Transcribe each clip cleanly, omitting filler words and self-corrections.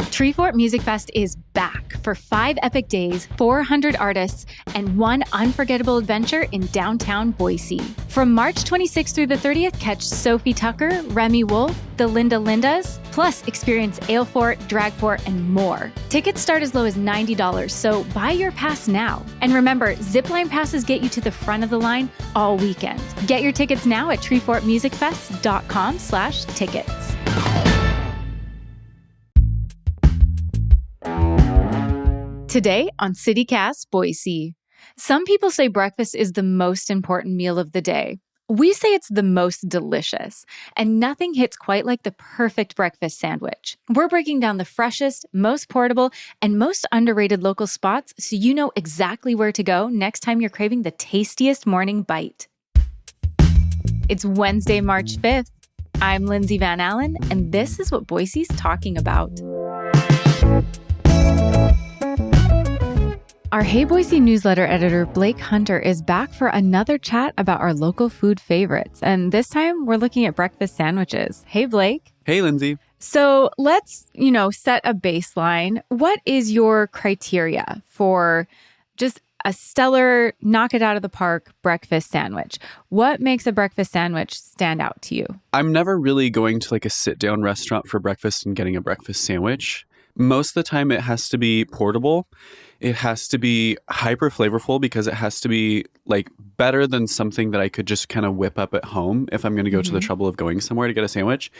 Treefort Music Fest is back for 5 epic days, 400 artists, and one unforgettable adventure in downtown Boise. From March 26th through the 30th, catch Sophie Tucker, Remy Wolf, the Linda Lindas, plus experience Alefort, Dragfort, and more. Tickets start as low as $90, so buy your pass now. And remember, zipline passes get you to the front of the line all weekend. Get your tickets now at treefortmusicfest.com/tickets. Today on CityCast Boise. Some people say breakfast is the most important meal of the day. We say it's the most delicious, and nothing hits quite like the perfect breakfast sandwich. We're breaking down the freshest, most portable, and most underrated local spots so you know exactly where to go next time you're craving the tastiest morning bite. It's Wednesday, March 5th. I'm Lindsay Van Allen, and this is what Boise's talking about. Our Hey Boise newsletter editor, Blake Hunter, is back for another chat about our local food favorites. And this time, we're looking at breakfast sandwiches. Hey, Blake. Hey, Lindsay. So let's, set a baseline. What is your criteria for just a stellar, knock it out of the park breakfast sandwich? What makes a breakfast sandwich stand out to you? I'm never really going to a sit-down restaurant for breakfast and getting a breakfast sandwich. Most of the time, it has to be portable. It has to be hyper flavorful because it has to be better than something that I could just kind of whip up at home if I'm going to go to the trouble of going somewhere to get a sandwich.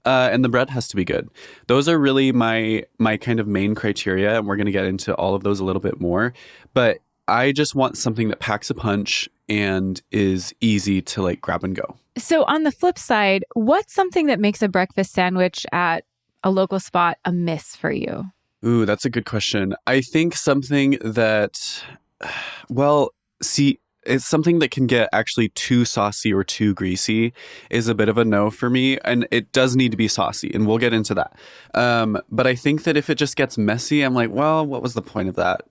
And the bread has to be good. Those are really my kind of main criteria, and we're going to get into all of those a little bit more. But I just want something that packs a punch and is easy to grab and go. So on the flip side, what's something that makes a breakfast sandwich at a local spot a miss for you? Ooh, that's a good question. I think something that, it's something that can get actually too saucy or too greasy is a bit of a no for me. And it does need to be saucy, and we'll get into that. But I think that if it just gets messy, I'm like, well, what was the point of that?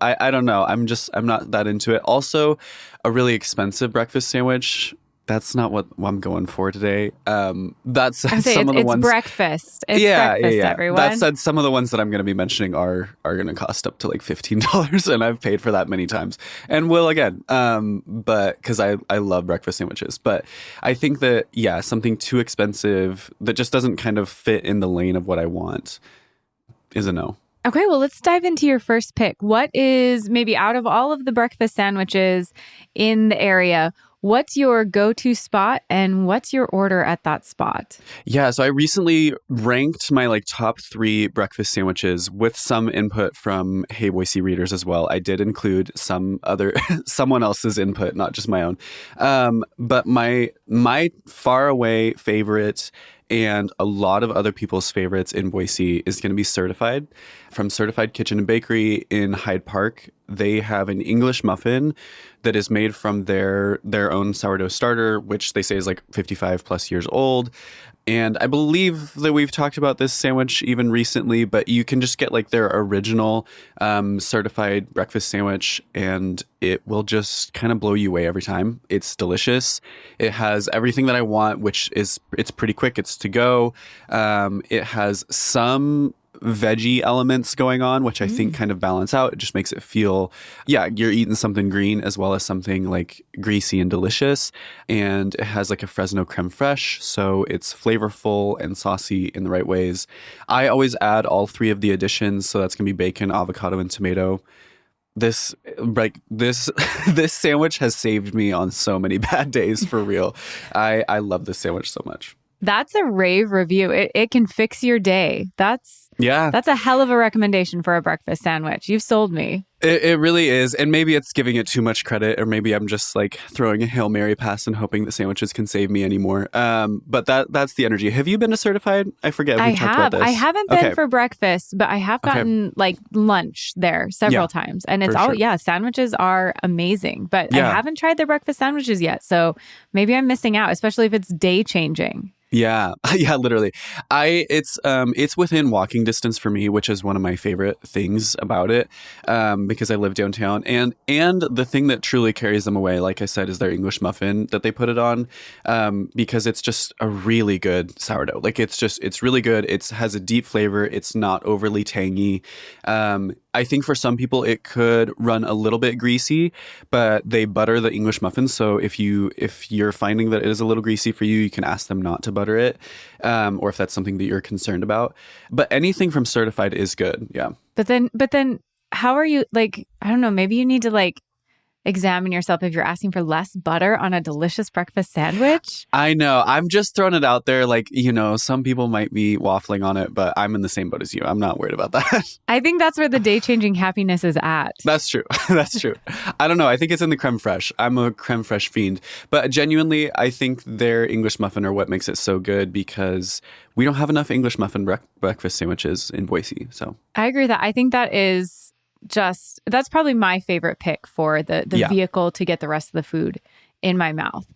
I don't know. I'm not that into it. Also, a really expensive breakfast sandwich, that's not what I'm going for today. That said, some of the ones. It's breakfast. It's breakfast, everyone. That said, some of the ones that I'm going to be mentioning are going to cost up to $15, and I've paid for that many times, and will again. But because I love breakfast sandwiches, but I think that something too expensive that just doesn't kind of fit in the lane of what I want is a no. Okay, well, let's dive into your first pick. What is, maybe out of all of the breakfast sandwiches in the area, what's your go-to spot, and what's your order at that spot? Yeah, so I recently ranked my top 3 breakfast sandwiches with some input from Hey Boise readers as well. I did include someone else's input, not just my own. But my far away favorite, and a lot of other people's favorites in Boise, is going to be Certified. From Certified Kitchen and Bakery in Hyde Park. They have an English muffin that is made from their own sourdough starter, which they say is 55 plus years old. And I believe that we've talked about this sandwich even recently, but you can just get their original certified breakfast sandwich, and it will just kind of blow you away every time. It's delicious. It has everything that I want, it's pretty quick. It's to go. It has some veggie elements going on, which I think kind of balance out. It just makes it feel, you're eating something green as well as something greasy and delicious. And it has a Fresno creme fraiche, so it's flavorful and saucy in the right ways. I always add all 3 of the additions, so that's gonna be bacon, avocado, and tomato. This sandwich has saved me on so many bad days, for real. I love this sandwich so much. That's a rave review. It can fix your day. That's a hell of a recommendation for a breakfast sandwich. You've sold me. It really is. And maybe it's giving it too much credit, or maybe I'm just throwing a Hail Mary pass and hoping that sandwiches can save me anymore. But that's the energy. Have you been to Certified? I forget. I have. I haven't been for breakfast, but I have gotten lunch there several times. And it's sandwiches are amazing. But I haven't tried their breakfast sandwiches yet. So maybe I'm missing out, especially if it's day changing. Yeah, literally. It's within walking distance for me, which is one of my favorite things about it. because I live downtown. And the thing that truly carries them away, like I said, is their English muffin that they put it on, because it's just a really good sourdough. Like it's really good. It has a deep flavor. It's not overly tangy. I think for some people it could run a little bit greasy, but they butter the English muffins. So if you're finding that it is a little greasy for you, you can ask them not to butter it, or if that's something that you're concerned about. But anything from Certified is good. Yeah. But then how are you, like, I don't know, maybe you need to like examine yourself if you're asking for less butter on a delicious breakfast sandwich. I know. I'm just throwing it out there. Like, some people might be waffling on it, but I'm in the same boat as you. I'm not worried about that. I think that's where the day-changing happiness is at. That's true. That's true. I don't know. I think it's in the creme fraiche. I'm a creme fraiche fiend. But genuinely, I think their English muffin are what makes it so good, because we don't have enough English muffin breakfast sandwiches in Boise. So I agree with that. I think that's probably my favorite pick for the vehicle to get the rest of the food in my mouth.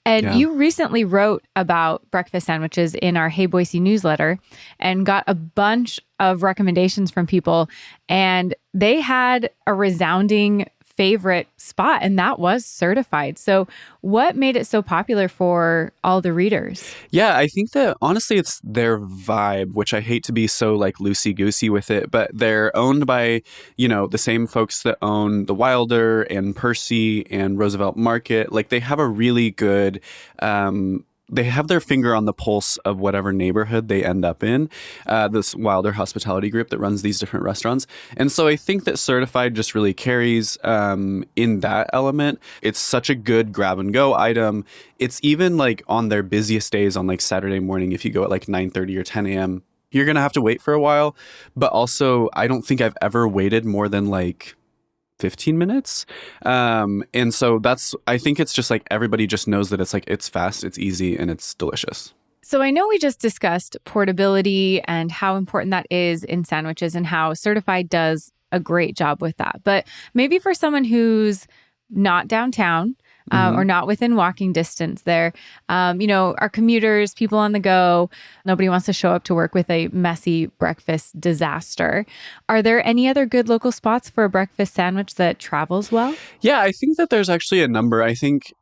And you recently wrote about breakfast sandwiches in our Hey Boise newsletter and got a bunch of recommendations from people. And they had a resounding favorite spot, and that was Certified. So what made it so popular for all the readers? Yeah, I think that honestly it's their vibe, which I hate to be so like loosey-goosey with it, but they're owned by, the same folks that own the Wilder and Percy and Roosevelt Market. Like they have a really good they have their finger on the pulse of whatever neighborhood they end up in, this Wilder hospitality group that runs these different restaurants. And so I think that Certified just really carries in that element. It's such a good grab and go item. It's even like on their busiest days on like Saturday morning, if you go at like 9:30 or 10 a.m., you're going to have to wait for a while. But also, I don't think I've ever waited more than like 15 minutes. And so I think it's just like everybody just knows that it's like, it's fast, it's easy, and it's delicious. So I know we just discussed portability and how important that is in sandwiches and how Certified does a great job with that. But maybe for someone who's not downtown, or not within walking distance there, our commuters, people on the go, nobody wants to show up to work with a messy breakfast disaster. Are there any other good local spots for a breakfast sandwich that travels well? Yeah, I think that there's actually a number. I think,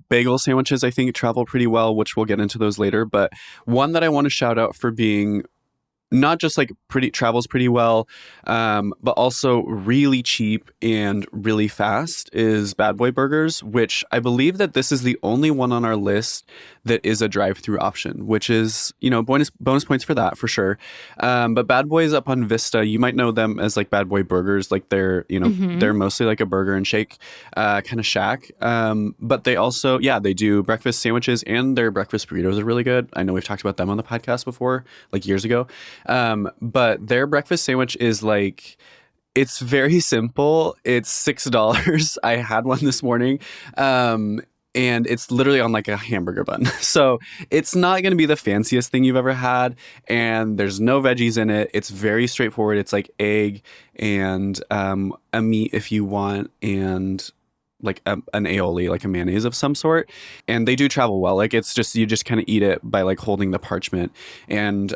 bagel sandwiches, I think travel pretty well, which we'll get into those later. But one that I want to shout out for being not just like travels pretty well, but also really cheap and really fast is Bad Boy Burgers, which I believe that this is the only one on our list that is a drive-through option, which is, bonus points for that for sure. But Bad Boy is up on Vista. You might know them as like Bad Boy Burgers, like they're, they're mostly like a burger and shake kind of shack. But they also, they do breakfast sandwiches, and their breakfast burritos are really good. I know we've talked about them on the podcast before, like years ago. But their breakfast sandwich is like, it's very simple. It's $6. I had one this morning. And it's literally on like a hamburger bun. So it's not going to be the fanciest thing you've ever had. And there's no veggies in it. It's very straightforward. It's like egg and a meat if you want, and like an aioli, like a mayonnaise of some sort. And they do travel well. Like it's just, you just kind of eat it by like holding the parchment. And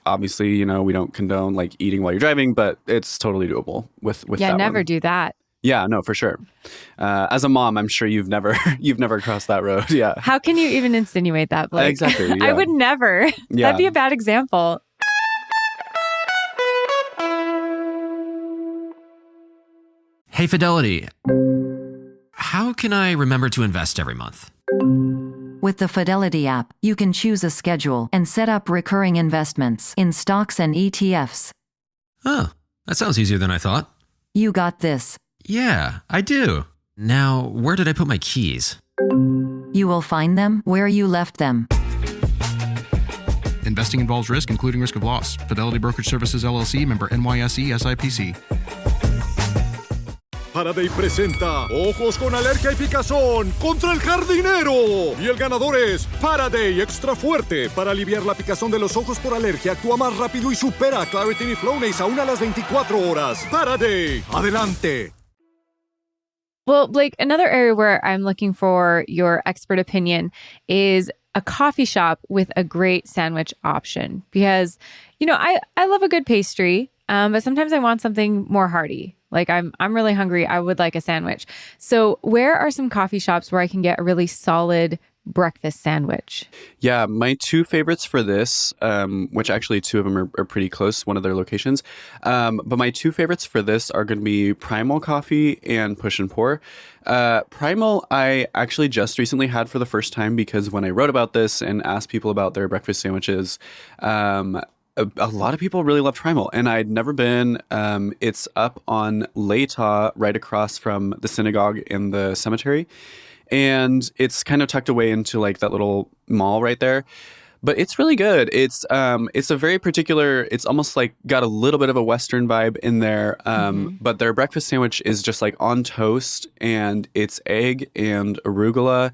obviously, we don't condone like eating while you're driving, but it's totally doable with that never one. do that. Yeah, no, for sure. As a mom, I'm sure you've never crossed that road. Yeah. How can you even insinuate that, Blake? Exactly. Yeah. I would never. Yeah. That'd be a bad example. Hey, Fidelity. How can I remember to invest every month? With the Fidelity app, you can choose a schedule and set up recurring investments in stocks and ETFs. Oh, that sounds easier than I thought. You got this. Yeah, I do. Now, where did I put my keys? You will find them where you left them. Investing involves risk, including risk of loss. Fidelity Brokerage Services, LLC, member NYSE, SIPC. Faraday presenta Ojos con Alergia y Picazón contra el jardinero. Y el ganador es Faraday Extra Fuerte. Para aliviar la picazón de los ojos por alergia, actúa más rápido y supera a Claritin y Flonase aún a las 24 horas. Faraday, adelante. Well, Blake, another area where I'm looking for your expert opinion is a coffee shop with a great sandwich option. Because, I love a good pastry, but sometimes I want something more hearty. Like I'm really hungry. I would like a sandwich. So where are some coffee shops where I can get a really solid breakfast sandwich? Yeah, my two favorites for this, which actually two of them are pretty close, one of their locations. But my two favorites for this are going to be Primal Coffee and Push and Pour. Primal, I actually just recently had for the first time because when I wrote about this and asked people about their breakfast sandwiches, a lot of people really love Primal, and I'd never been. It's up on Latah, right across from the synagogue and the cemetery. And it's kind of tucked away into like that little mall right there. But it's really good. It's a very particular, it's almost like got a little bit of a Western vibe in there. But their breakfast sandwich is just like on toast, and it's egg and arugula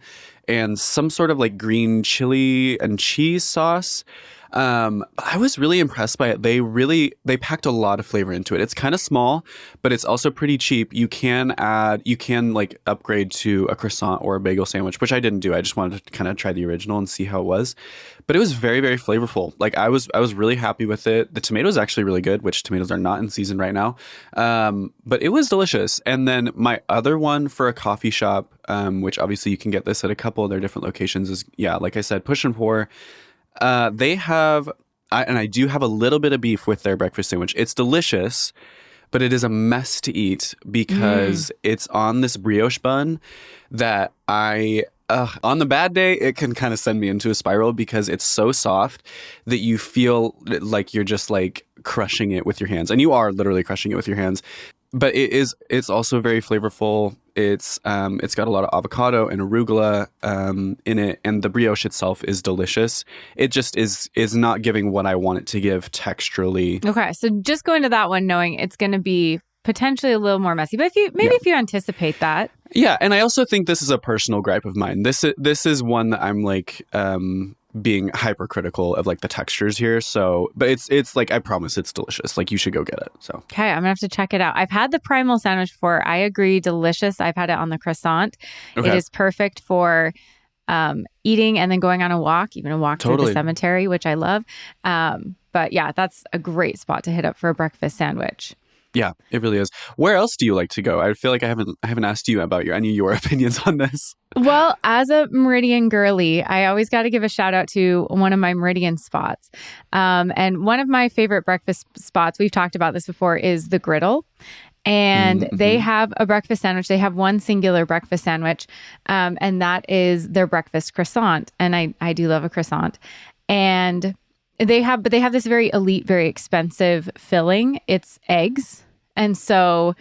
and some sort of like green chili and cheese sauce. I was really impressed by it. They packed a lot of flavor into it. It's kind of small, but it's also pretty cheap. You can like upgrade to a croissant or a bagel sandwich, which I didn't do. I just wanted to kind of try the original and see how it was. But it was very, very flavorful. Like I was really happy with it. The tomatoes actually really good, which tomatoes are not in season right now. But it was delicious. And then my other one for a coffee shop, which obviously you can get this at a couple of their different locations, is like I said, Push and Pour. They have, and I do have a little bit of beef with their breakfast sandwich. It's delicious, but it is a mess to eat because it's on this brioche bun that on the bad day, it can kind of send me into a spiral because it's so soft that you feel like you're just like crushing it with your hands. And you are literally crushing it with your hands. But it's also very flavorful. It's got a lot of avocado and arugula in it, and the brioche itself is delicious. It just is not giving what I want it to give texturally. Okay, so just go into that one knowing it's going to be potentially a little more messy, but if you anticipate that. Yeah, and I also think this is a personal gripe of mine. This is one that I'm like being hypercritical of like the textures here. So, but it's like, I promise it's delicious. Like you should go get it. So, okay, I'm gonna have to check it out. I've had the Primal sandwich before. I agree, delicious. I've had it on the croissant. Okay. It is perfect for eating and then going on a walk, even a walk through the cemetery, which I love. But yeah, that's a great spot to hit up for a breakfast sandwich. Yeah, it really is. Where else do you like to go? I feel like I haven't asked you about your opinions on this. Well, as a Meridian girly, I always got to give a shout out to one of my Meridian spots. And one of my favorite breakfast spots, we've talked about this before, is the Griddle. And they have a breakfast sandwich. They have one singular breakfast sandwich, and that is their breakfast croissant. And I do love a croissant. And they have this very elite, very expensive filling. It's eggs. And so,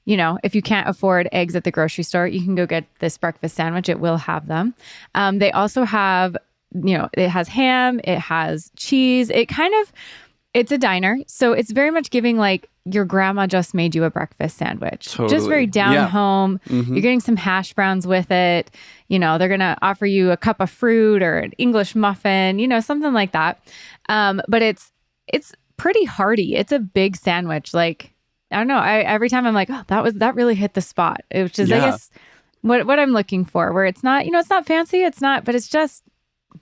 if you can't afford eggs at the grocery store, you can go get this breakfast sandwich. It will have them. They also have, it has ham, it has cheese. It's a diner. So it's very much giving like your grandma just made you a breakfast sandwich. Totally. Just very down home. Mm-hmm. You're getting some hash browns with it. They're going to offer you a cup of fruit or an English muffin, something like that. But it's pretty hearty. It's a big sandwich. Like, I don't know. Every time I'm like, oh, that really hit the spot. Which is, I guess, what I'm looking for, where it's not, it's not fancy. But it's just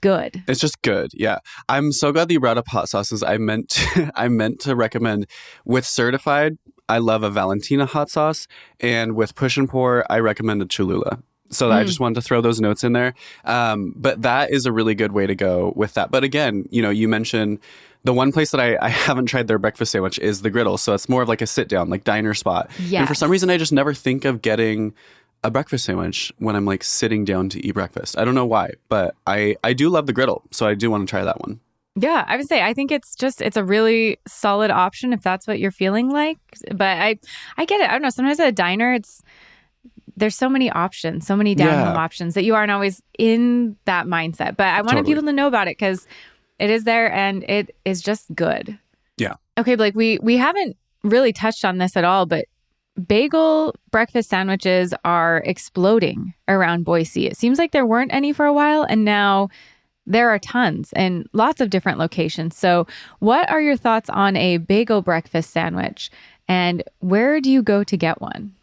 good. It's just good. Yeah. I'm so glad that you brought up hot sauces. I meant to recommend with Certified, I love a Valentina hot sauce. And with Push and Pour, I recommend a Cholula. So I just wanted to throw those notes in there. But that is a really good way to go with that. But again, you mentioned the one place that I haven't tried their breakfast sandwich is the Griddle. So it's more of like a sit down, like diner spot. Yes. And for some reason, I just never think of getting a breakfast sandwich when I'm like sitting down to eat breakfast. I don't know why, but I do love the Griddle. So I do want to try that one. Yeah, I would say I think it's a really solid option if that's what you're feeling like. But I get it. I don't know. Sometimes at a diner, there's so many options, so many down-home options that you aren't always in that mindset. But I wanted people to know about it because it is there and it is just good. Yeah. Okay, Blake, we haven't really touched on this at all, but bagel breakfast sandwiches are exploding around Boise. It seems like there weren't any for a while, and now there are tons and lots of different locations. So what are your thoughts on a bagel breakfast sandwich, and where do you go to get one?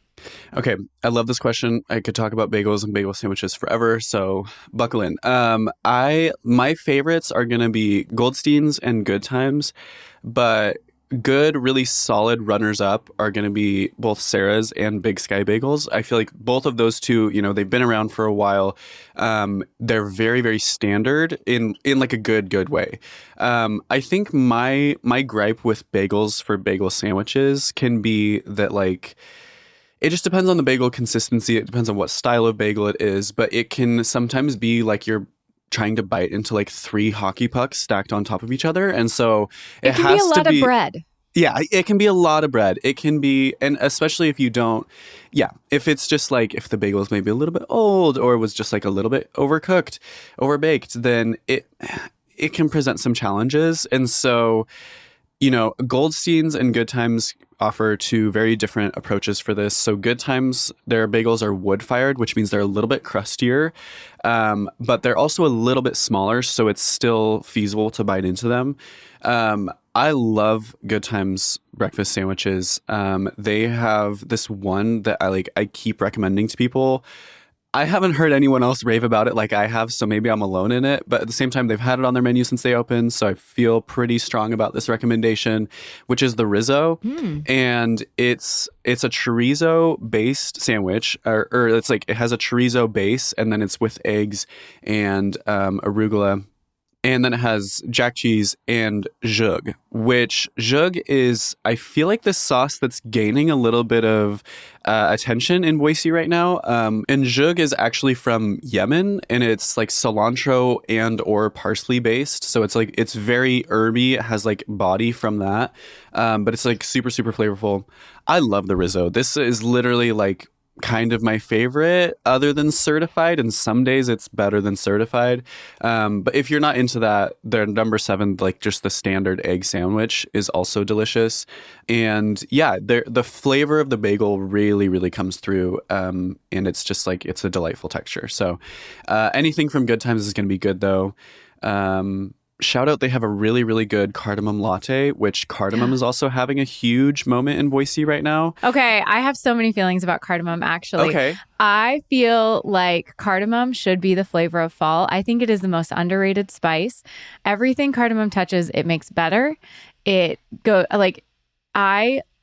Okay, I love this question. I could talk about bagels and bagel sandwiches forever, so buckle in. My favorites are going to be Goldstein's and Good Times, but good, really solid runners up are going to be both Sarah's and Big Sky Bagels. I feel like both of those two, they've been around for a while. They're very, very standard in like a good way. I think my gripe with bagels for bagel sandwiches can be that like it just depends on the bagel consistency. It depends on what style of bagel it is, but it can sometimes be like you're trying to bite into like 3 hockey pucks stacked on top of each other. And so it can has be a lot to be, of bread. Yeah, it can be a lot of bread. It can be, and especially if you don't, if it's just like, if the bagel is maybe a little bit old or was just like a little bit overcooked, overbaked, then it can present some challenges. And so, Goldstein's and Good Times offer 2 very different approaches for this. So Good Times, their bagels are wood-fired, which means they're a little bit crustier, but they're also a little bit smaller, so it's still feasible to bite into them. I love Good Times breakfast sandwiches. They have this one that I keep recommending to people. I haven't heard anyone else rave about it like I have, so maybe I'm alone in it. But at the same time, they've had it on their menu since they opened, so I feel pretty strong about this recommendation, which is the Rizzo. And it's a chorizo-based sandwich, or it's like it has a chorizo base, and then it's with eggs and arugula. And then it has jack cheese and zhug, which zhug is, I feel like this sauce that's gaining a little bit of attention in Boise right now. And zhug is actually from Yemen, and it's like cilantro and or parsley based. So it's like, it's very herby. It has like body from that. But it's like super, super flavorful. I love the Rizzo. This is literally like kind of my favorite other than certified, and some days it's better than certified, but if you're not into that, their number 7, like just the standard egg sandwich, is also delicious. And the flavor of the bagel really, really comes through, and it's just like, it's a delightful texture. So anything from Good Times is going to be good though. Shout out, they have a really, really good cardamom latte, which cardamom is also having a huge moment in Boise right now. Okay, I have so many feelings about cardamom, actually. Okay. I feel like cardamom should be the flavor of fall. I think it is the most underrated spice. Everything cardamom touches, it makes better. I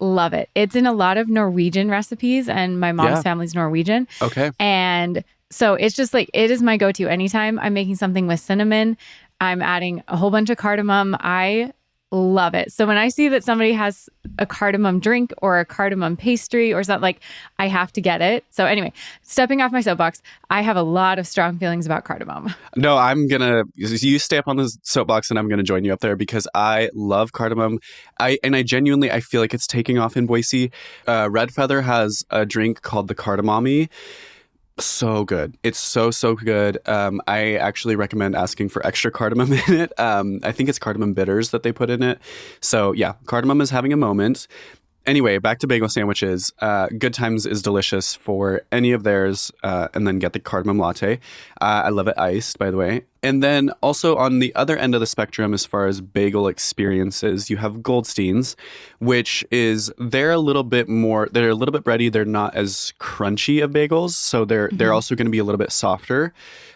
love it. It's in a lot of Norwegian recipes, and my mom's family's Norwegian. Okay. And so it's just like, it is my go-to. Anytime I'm making something with cinnamon, I'm adding a whole bunch of cardamom. I love it. So when I see that somebody has a cardamom drink or a cardamom pastry or something, like, I have to get it. So anyway, stepping off my soapbox, I have a lot of strong feelings about cardamom. No, you stay up on the soapbox and I'm going to join you up there because I love cardamom. I genuinely feel like it's taking off in Boise. Red Feather has a drink called the Cardamommy. So good. It's so good. I actually recommend asking for extra cardamom in it. I think it's cardamom bitters that they put in it. So yeah, cardamom is having a moment. Anyway, back to bagel sandwiches. Good Times is delicious for any of theirs, and then get the cardamom latte. I love it iced, by the way. And then also on the other end of the spectrum, as far as bagel experiences, you have Goldstein's, which is they're a little bit bready. They're not as crunchy of bagels, so they're also going to be a little bit softer.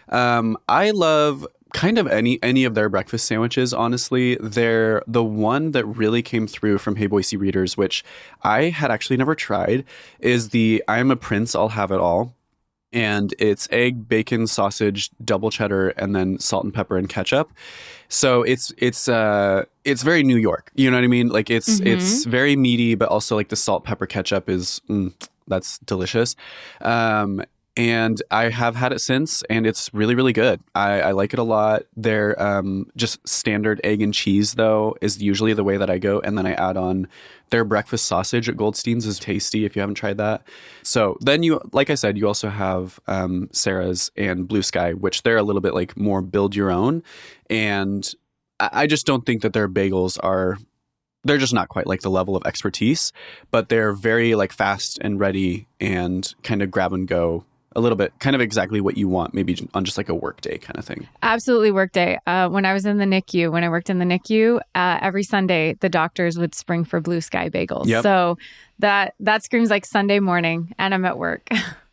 I love kind of any of their breakfast sandwiches, honestly. They're the one that really came through from Hey Boise readers, which I had actually never tried, is the I'm a Prince, I'll have it all. And it's egg, bacon, sausage, double cheddar, and then salt and pepper and ketchup. So it's very New York. You know what I mean? Like it's very meaty, but also like the salt, pepper, ketchup is that's delicious. And I have had it since, and it's really, really good. I like it a lot. Their just standard egg and cheese, though, is usually the way that I go. And then I add on their breakfast sausage at Goldstein's is tasty if you haven't tried that. So then like I said, you also have Sarah's and Blue Sky, which they're a little bit like more build your own. And I just don't think that their bagels they're just not quite like the level of expertise, but they're very like fast and ready and kind of grab and go. A little bit, kind of exactly what you want, maybe on just like a work day kind of thing. Absolutely work day. When I was in the NICU, when I worked in the NICU, every Sunday, the doctors would spring for Blue Sky bagels. Yep. So that screams like Sunday morning, and I'm at work.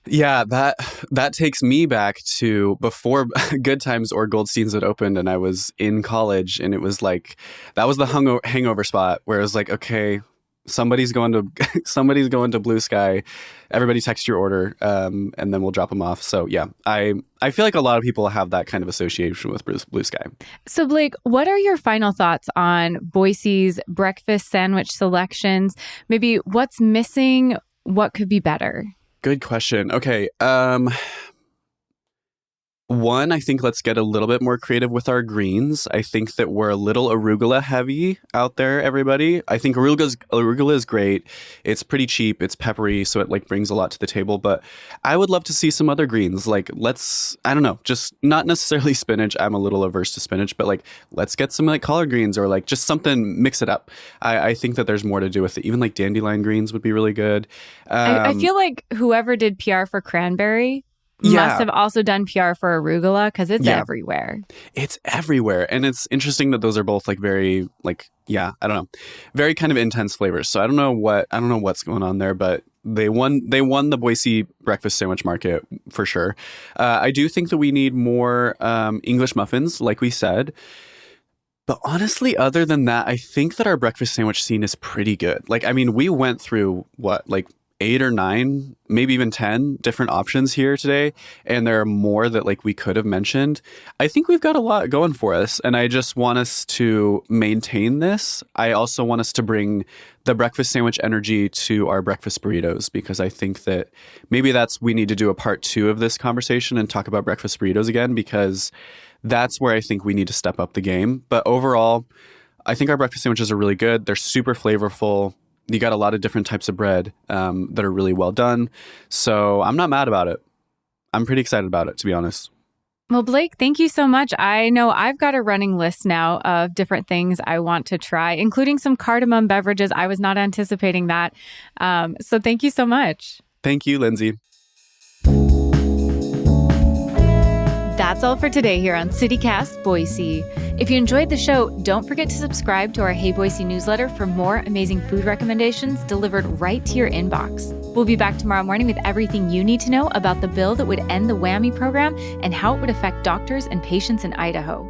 Yeah, that takes me back to before Good Times or Goldstein's had opened, and I was in college, and it was like that was the hangover spot where it was like, okay, somebody's going to somebody's going to Blue Sky, everybody text your order, and then we'll drop them off. So yeah, I feel like a lot of people have that kind of association with Blue Sky. So Blake, what are your final thoughts on Boise's breakfast sandwich selections? Maybe what's missing? What could be better? Good question. Okay. One, I think let's get a little bit more creative with our greens. I think that we're a little arugula heavy out there, everybody. I think arugula is great. It's pretty cheap. It's peppery, so it like brings a lot to the table. But I would love to see some other greens. Like I don't know, just not necessarily spinach. I'm a little averse to spinach, but like let's get some like collard greens or like just something, mix it up. I think that there's more to do with it. Even like dandelion greens would be really good. I feel like whoever did PR for cranberry must have also done PR for arugula because it's everywhere. It's everywhere. And it's interesting that those are both like very like, I don't know, very kind of intense flavors. So I don't know what's going on there, but they won the Boise breakfast sandwich market for sure. I do think that we need more English muffins, like we said. But honestly, other than that, I think that our breakfast sandwich scene is pretty good. Like, I mean, we went through 8 or 9, maybe even 10 different options here today. And there are more that like we could have mentioned. I think we've got a lot going for us. And I just want us to maintain this. I also want us to bring the breakfast sandwich energy to our breakfast burritos, because I think that maybe we need to do a part 2 of this conversation and talk about breakfast burritos again, because that's where I think we need to step up the game. But overall, I think our breakfast sandwiches are really good. They're super flavorful. You got a lot of different types of bread that are really well done. So I'm not mad about it. I'm pretty excited about it, to be honest. Well, Blake, thank you so much. I know I've got a running list now of different things I want to try, including some cardamom beverages. I was not anticipating that. So thank you so much. Thank you, Lindsay. That's all for today here on CityCast Boise. If you enjoyed the show, don't forget to subscribe to our Hey Boise newsletter for more amazing food recommendations delivered right to your inbox. We'll be back tomorrow morning with everything you need to know about the bill that would end the WWAMI program and how it would affect doctors and patients in Idaho.